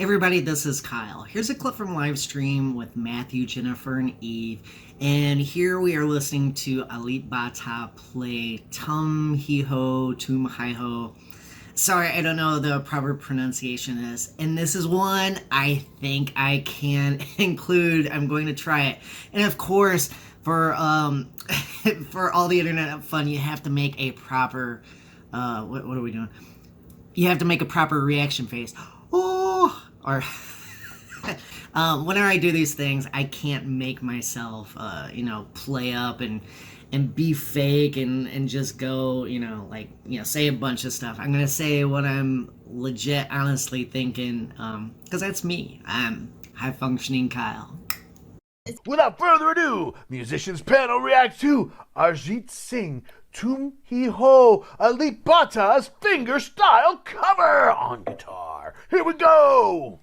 Everybody, this is Kyle. Here's a clip from live stream with Matthew, Jennifer, and Eve. And here we are listening to Alip play Tum Hi Ho, Tum Hi Ho. Sorry, I don't know the proper pronunciation of this. And this is one I think I can include. I'm going to try it. And of course, for for all the internet fun, you have to make a proper what are we doing? You have to make a proper reaction face. Oh, or whenever I do these things, I can't make myself, play up and be fake and just go, say a bunch of stuff. I'm gonna say what I'm legit, honestly thinking, because that's me. I'm high functioning Kyle. Without further ado, musicians panel reacts to Arjit Singh, Tum Hi Ho, Alip Bhatta's finger-style cover on guitar. Here we go!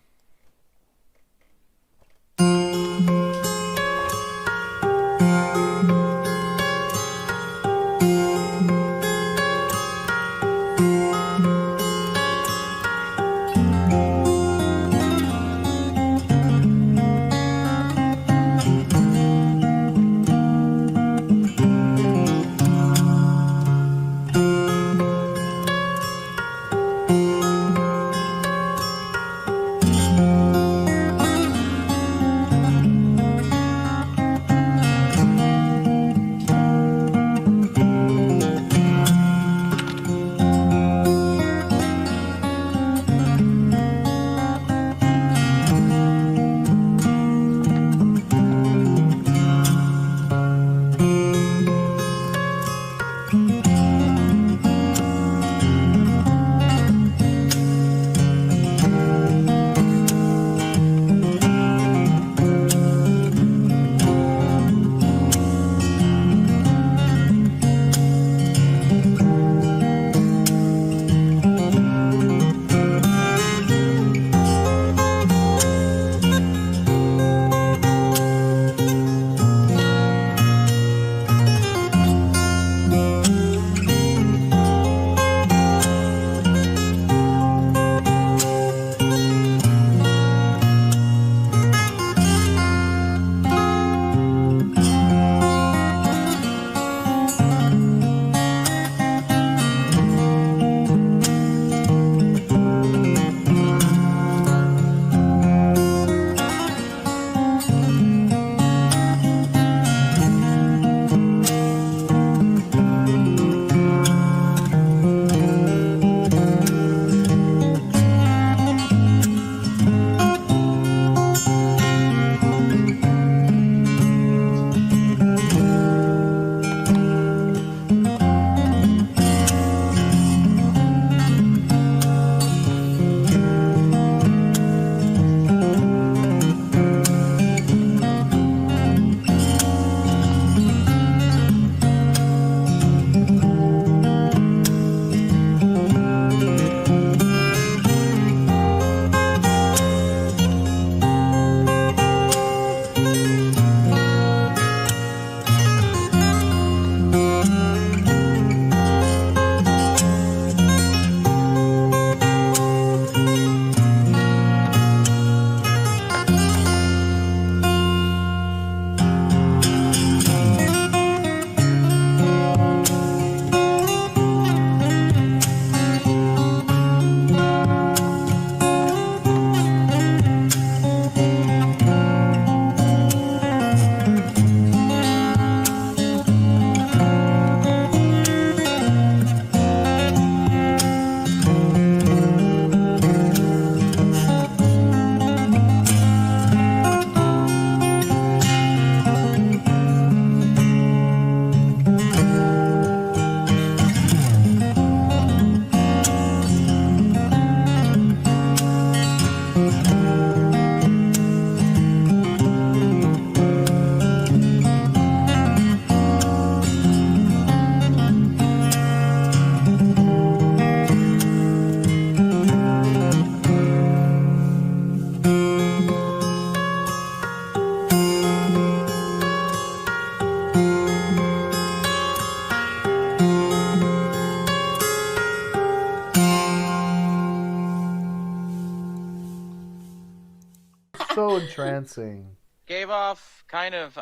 so entrancing. Gave off kind of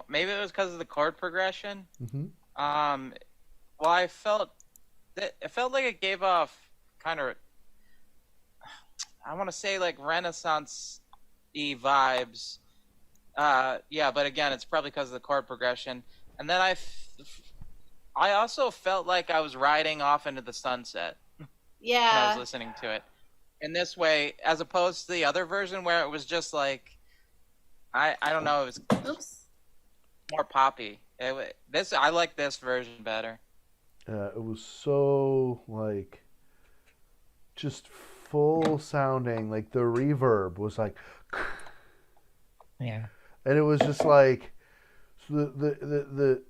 maybe it was because of the chord progression. Well, I felt that it felt like it gave off kind of, I want to say like Renaissance-y vibes. Yeah, but again, it's probably because of the chord progression. And then I also felt like I was riding off into the sunset when I was listening to it. In this way, as opposed to the other version where it was just like, I don't know, it was more poppy. I like this version better. It was so like just full sounding, like the reverb was like, yeah, and it was just like the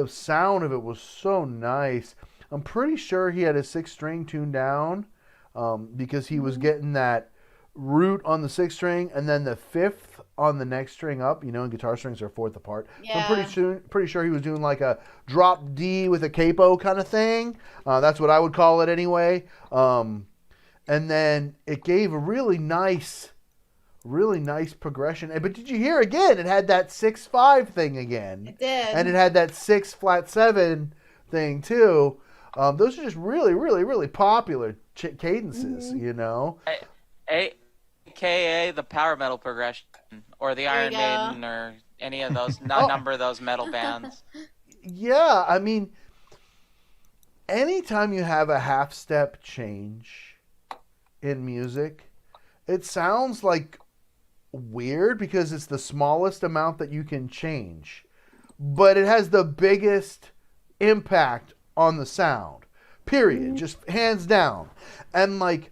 sound of it was so nice. I'm pretty sure he had a 6-string tuned down because he was getting that root on the 6th string and then the 5th on the next string up. You know, and guitar strings are 4th apart. Yeah. So I'm pretty sure he was doing like a drop D with a capo kind of thing. That's what I would call it anyway. And then it gave a really nice progression. But did you hear again? It had that 6/5 thing again. It did. And it had that 6 flat 7 thing too. Those are just really, really, really popular cadences, you know. AKA the power metal progression, or the Iron Maiden, or any of those number of those metal bands. Yeah, I mean, anytime you have a half step change in music, it sounds like weird because it's the smallest amount that you can change, but it has the biggest impact on the sound, period. Just hands down. And like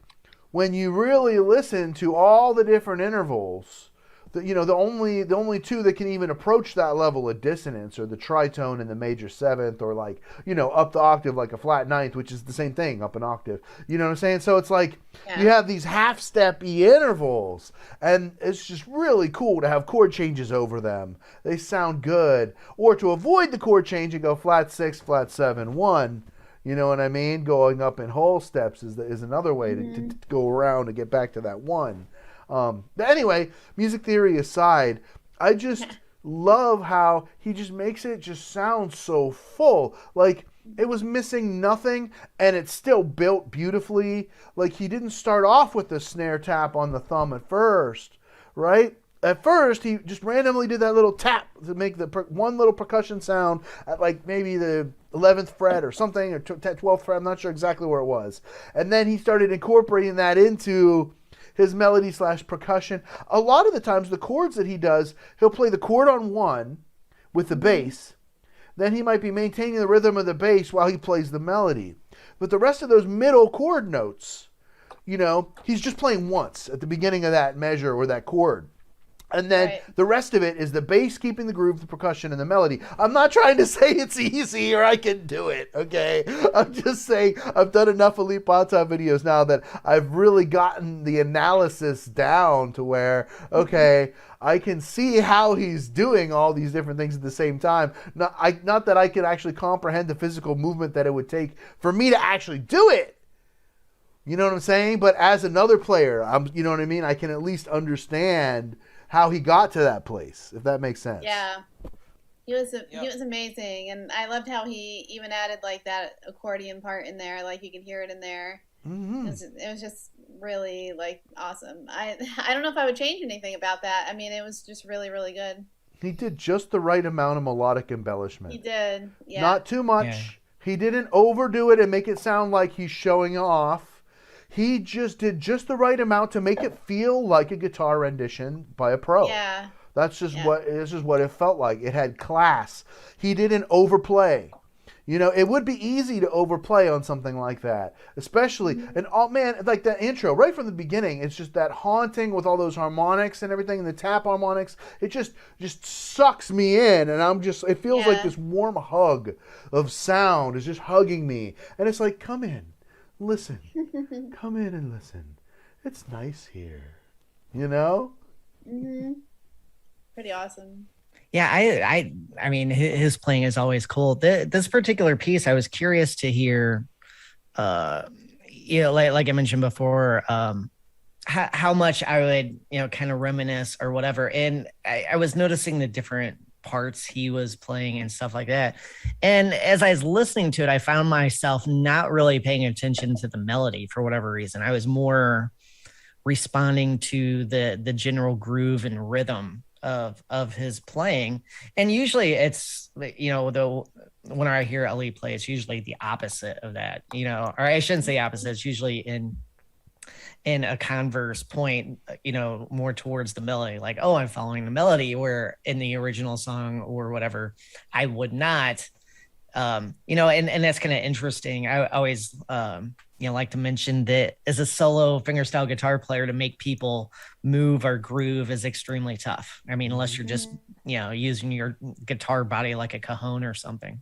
when you really listen to all the different intervals, the only two that can even approach that level of dissonance are the tritone and the major 7th, or like, up the octave like a flat 9th, which is the same thing, up an octave. You know what I'm saying? So it's like you have these half-step-y intervals, and it's just really cool to have chord changes over them. They sound good. Or to avoid the chord change and go flat 6, flat 7, 1. You know what I mean? Going up in whole steps is another way to go around and get back to that 1. But anyway, music theory aside, I just love how he just makes it just sound so full. Like it was missing nothing, and it still built beautifully. Like he didn't start off with the snare tap on the thumb at first, right? At first, he just randomly did that little tap to make the one little percussion sound at like maybe the 11th fret or something, or 12th fret. I'm not sure exactly where it was. And then he started incorporating that into his melody / percussion. A lot of the times, the chords that he does, he'll play the chord on 1 with the bass. Then he might be maintaining the rhythm of the bass while he plays the melody. But the rest of those middle chord notes, he's just playing once at the beginning of that measure or that chord. And then the rest of it is the bass keeping the groove, the percussion, and the melody. I'm not trying to say it's easy or I can do it, okay? I'm just saying I've done enough Alip Ba Ta videos now that I've really gotten the analysis down to where, okay, I can see how he's doing all these different things at the same time. Not that I can actually comprehend the physical movement that it would take for me to actually do it. You know what I'm saying? But as another player, you know what I mean? I can at least understand how he got to that place, if that makes sense. Yeah. He was amazing, and I loved how he even added like that accordion part in there, like you can hear it in there. Mm-hmm. It was just really like awesome. I don't know if I would change anything about that. I mean, it was just really, really good. He did just the right amount of melodic embellishment. He did, yeah. Not too much. Yeah. He didn't overdo it and make it sound like he's showing off. He just did just the right amount to make it feel like a guitar rendition by a pro. Yeah. This is what it felt like. It had class. He didn't overplay. It would be easy to overplay on something like that, especially and like that intro right from the beginning. It's just that haunting with all those harmonics and everything, and the tap harmonics. It just sucks me in, and it feels like this warm hug of sound is just hugging me, and it's like, come in. Listen. Come in and listen. It's nice here. Mm-hmm. Pretty awesome. Yeah, I mean, his playing is always cool. This particular piece, I was curious to hear, like I mentioned before, how much I would, kind of reminisce or whatever. And I was noticing the different parts he was playing and stuff like that. And as I was listening to it, I found myself not really paying attention to the melody for whatever reason. I was more responding to the general groove and rhythm of his playing. And usually it's, when I hear Alip play, it's usually the opposite of that, or I shouldn't say opposite. It's usually in a converse point, more towards the melody, like, oh, I'm following the melody, where in the original song or whatever, I would not, and that's kind of interesting. I always, like to mention that as a solo fingerstyle guitar player, to make people move or groove is extremely tough. I mean, unless you're just, using your guitar body like a cajon or something.